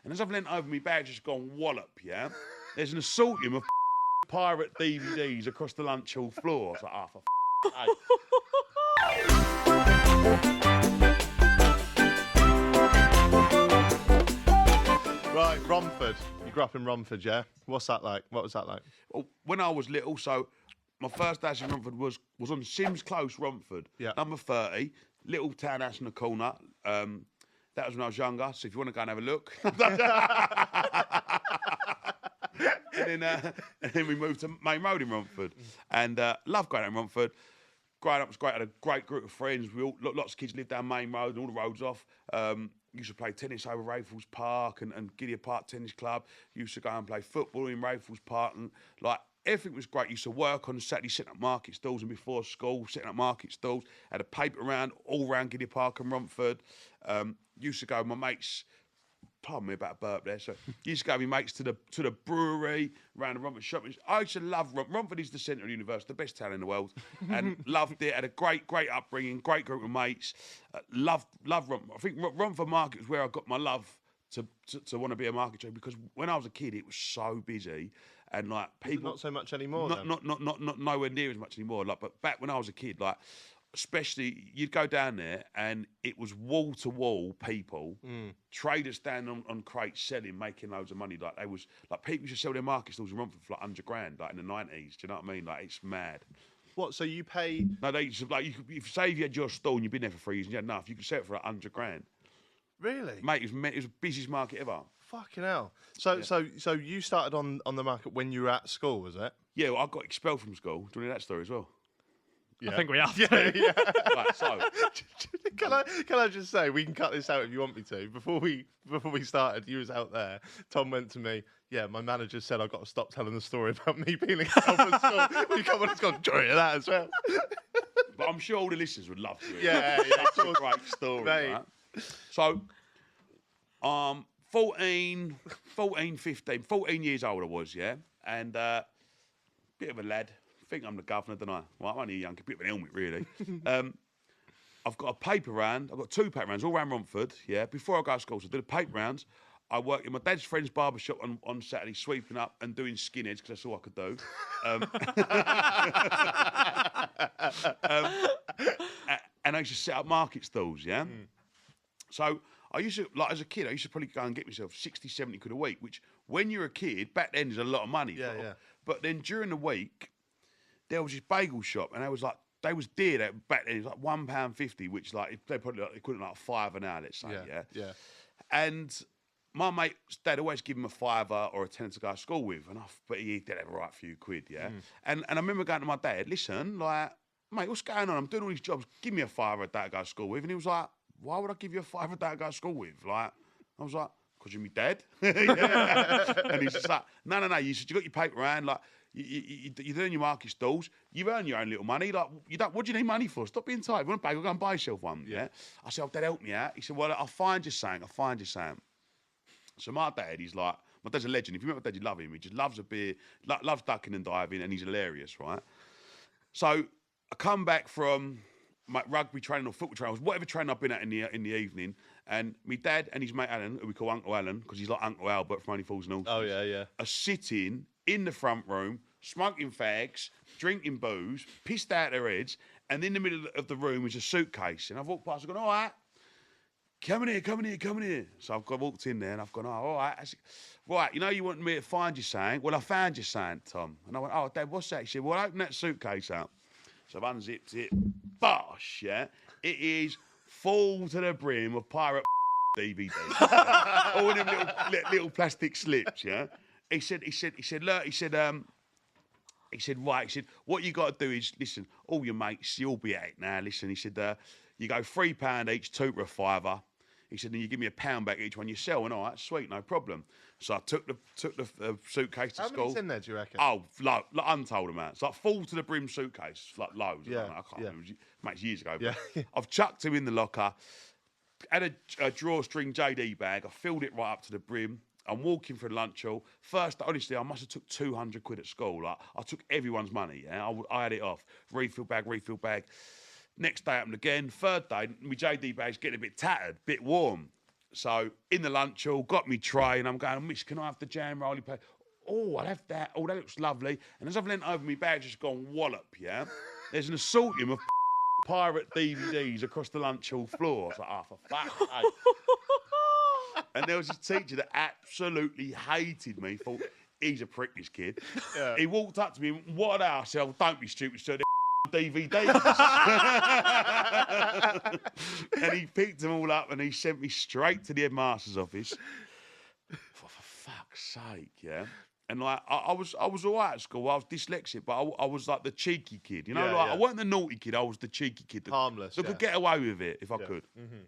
And as I've leant over, my bag's just gone wallop, yeah? There's an assortment of pirate DVDs across the lunch hall floor. I was like, for Right, Romford. You grew up in Romford, yeah? What's that like? What was that like? Well, when I was little, so my first house in Romford was on Sims Close, Romford. Yeah. Number 30, little townhouse in the corner. That was when I was younger, so if you want to go and have a look. and then we moved to Main Road in Romford. And loved going out in Romford. Growing up was great. I had a great group of friends. Lots of kids lived down Main Road and all the roads off. Used to play tennis over Raffles Park and Gideon Park Tennis Club. Used to go and play football in Raffles Park. And like everything was great. Used to work on Saturday, setting up market stalls, and before school, setting up market stalls. Had a paper round all around Gideon Park and Romford. Used to go with my mates. Pardon me about a burp there. So used to go with my mates to the brewery, around the Romford shopping. I used to love Romford. Romford is the centre of the universe, the best town in the world, and loved it. Had a great upbringing, great group of mates. Loved Romford. I think Romford Market was where I got my love to want to be a market trader, because when I was a kid, it was so busy, and like people Not so much anymore. Not nowhere near as much anymore. Like, but back when I was a kid, like. Especially, you'd go down there and it was wall to wall people, traders standing on crates selling, making loads of money. Like they was like people used to sell their market stalls in Romford for like £100 like in the 90s. Do you know what I mean? Like it's mad. What? So you pay? No, they used to, like if you had your stall and you'd been there for 3 years and you had enough, you could sell it for like £100. Really? Mate, it was the busiest market ever. Fucking hell. So you started on the market when you were at school, was it? Yeah, well, I got expelled from school. Do you want to hear that story as well? Yeah. I think we have. Yeah. Right, so Can I just say, we can cut this out if you want me to. Before we started, you was out there. Tom went to me. Yeah, my manager said I've got to stop telling the story about me being expelled from school. You come on, it's got joy of that as well. But I'm sure all the listeners would love to hear it. Yeah, That's a great story, Mate. right? So, 14 years old I was, yeah? And bit of a lad. Think I'm the governor, don't I? Well, I'm only a young, bit of an helmet, really. I've got a paper round. I've got 2 paper rounds all around Romford, yeah? Before I go to school, so I did the paper rounds. I worked in my dad's friend's barber shop on Saturday, sweeping up and doing skinheads, because that's all I could do. And I used to set up market stalls, yeah? So I used to, like as a kid, I used to probably go and get myself 60, 70 quid a week, which when you're a kid, back then is a lot of money. Yeah. But then during the week, there was this bagel shop, and they was dear back then. It was like £1.50, which like they probably like equivalent like £5 an hour, let's say, yeah. And my mate's dad always give him a £5 or a £10 to go to school with, but he did have a right few quid, yeah. And I remember going to my dad, listen, like, mate, what's going on? I'm doing all these jobs. Give me a £5 a day to go to school with, and he was like, why would I give you a £5 a day to go to school with? Like, I was like, because you're my dad. And he's just like, no. You said you got your paper round, like. You're doing your market stalls. You've earned your own little money. Like, what do you need money for? Stop being tight. If you want a bagel, go and buy yourself one. Yeah. I said, Dad, help me out. He said, well, I'll find you something. So my dad, he's like, my dad's a legend. If you met my dad, you love him. He just loves a beer, loves ducking and diving, and he's hilarious, right? So I come back from my rugby training or football training, whatever training I've been at in the evening, and my dad and his mate Alan, who we call Uncle Alan, because he's like Uncle Albert from Only Fools and Horses. Oh yeah. Are sitting in the front room, smoking fags, drinking booze, pissed out their heads, and in the middle of the room is a suitcase. And I've walked past, I've gone, all right, come in here. So I've walked in there and I've gone, oh, all right. I said, right, you know you want me to find you something? Well, I found you something, Tom. And I went, oh, Dad, what's that? He said, well, open that suitcase up. So I've unzipped it. Bosh, yeah? It is full to the brim of pirate DVDs. All in them little plastic slips, yeah? He said, look, right, what you got to do is, listen, all your mates, you'll be at it now, listen, he said, you go £3 each, 2 for a £5. He said, then you give me £1 back each one you sell, and all right, sweet, no problem. So I took the suitcase to school. How many's in there, do you reckon? Oh, like untold amounts. Like full to the brim suitcase, like loads. Yeah, I can't remember, mate, years ago. Yeah. I've chucked him in the locker, had a drawstring JD bag, I filled it right up to the brim. I'm walking through the lunch hall. First, honestly, I must have took 200 quid at school. Like, I took everyone's money, yeah? I had it off. Refill bag. Next day happened again. Third day, my JD bag's getting a bit tattered, bit warm. So in the lunch hall, got me tray, and I'm going, Miss, can I have the jam roly poly? Oh, I'll have that. Oh, that looks lovely. And as I've leant over, my bag's just gone wallop, yeah? There's an assortment of pirate DVDs across the lunch hall floor. I was like, oh, for fuck's sake. And there was this teacher that absolutely hated me. Thought, he's a prick, this kid. Yeah. He walked up to me, what are they? I said, oh, don't be stupid, sir. DVDs. And he picked them all up and he sent me straight to the headmaster's office. For fuck's sake, yeah. And like I was all right at school. I was dyslexic, but I was like the cheeky kid, you know. I wasn't the naughty kid. I was the cheeky kid that, harmless. That could get away with it if I could. Mm-hmm.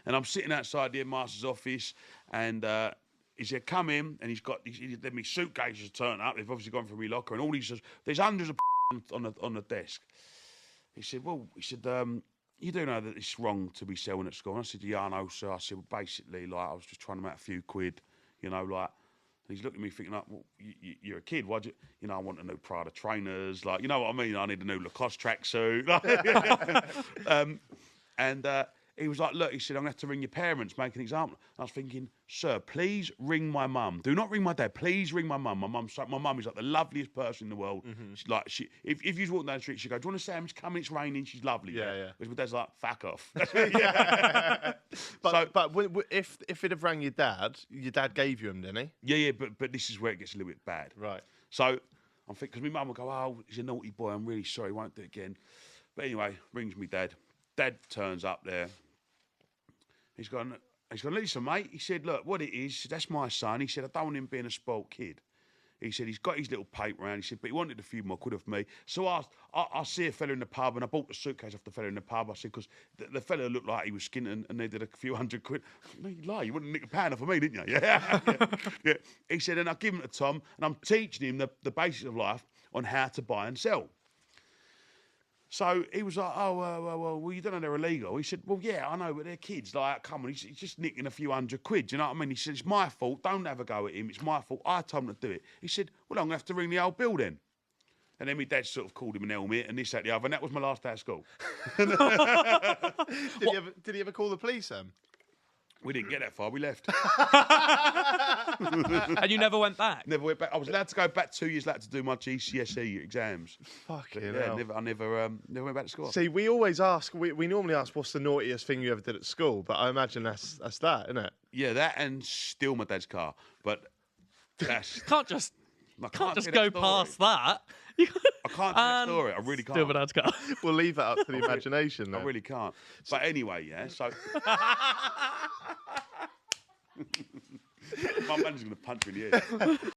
And I'm sitting outside the headmaster's office, and he said, "Come in." And he let me suitcases turn up. They've obviously gone from my locker, and all these. There's hundreds of on the desk. He said, you do know that it's wrong to be selling at school. And I said, yeah, I know, sir. I said, well, basically, like, I was just trying to make a few quid, you know, like. And he's looking at me thinking, like, well, you're a kid. Why'd you know, I want a new Prada trainers. Like, you know what I mean? I need a new Lacoste tracksuit. And he was like, look, he said, I'm going to have to ring your parents, make an example. And I was thinking, sir, please ring my mum. Do not ring my dad. Please ring my mum. My mum is like the loveliest person in the world. Mm-hmm. She's like, if you walk down the street, she goes, do you want a sandwich? Come in, it's raining. She's lovely. Yeah. Whereas my dad's like, fuck off. But if it'd have rang your dad gave you him, didn't he? Yeah, but this is where it gets a little bit bad. Right. So I'm thinking, because my mum will go, oh, he's a naughty boy. I'm really sorry. Won't do it again. But anyway, rings me dad. Dad turns up there. He's gone, listen, mate. He said, look, what it is, that's my son. He said, I don't want him being a spoilt kid. He said, he's got his little paper around. He said, but he wanted a few more quid off me. So I see a fella in the pub, and I bought the suitcase off the fella in the pub. I said, because the fella looked like he was skinning and needed a few £100. No, you lie. You wouldn't nick a pound off of me, didn't you? Yeah. He said, and I give him to Tom, and I'm teaching him the basics of life on how to buy and sell. So he was like, well, you don't know they're illegal. He said, well, yeah, I know, but they're kids. Like, come on, he's just nicking a few £100. Do you know what I mean? He said, it's my fault. Don't have a go at him. It's my fault. I told him to do it. He said, well, I'm going to have to ring the old bill then. And then my dad sort of called him an helmet and this, that, the other. And that was my last day at school. Did he ever call the police then? We didn't get that far. We left. And you never went back? Never went back. I was allowed to go back 2 years later to do my GCSE exams. Fucking hell. I never went back to school. See, we always ask, we normally ask, what's the naughtiest thing you ever did at school? But I imagine that's that, isn't it? Yeah, that and steal my dad's car. But that's... can't just go past that. I can't tell that story. I really can't. Steal my dad's car. We'll leave that up to the imagination. I really can't. But anyway, yeah, so... My manager's going to punch me in the head.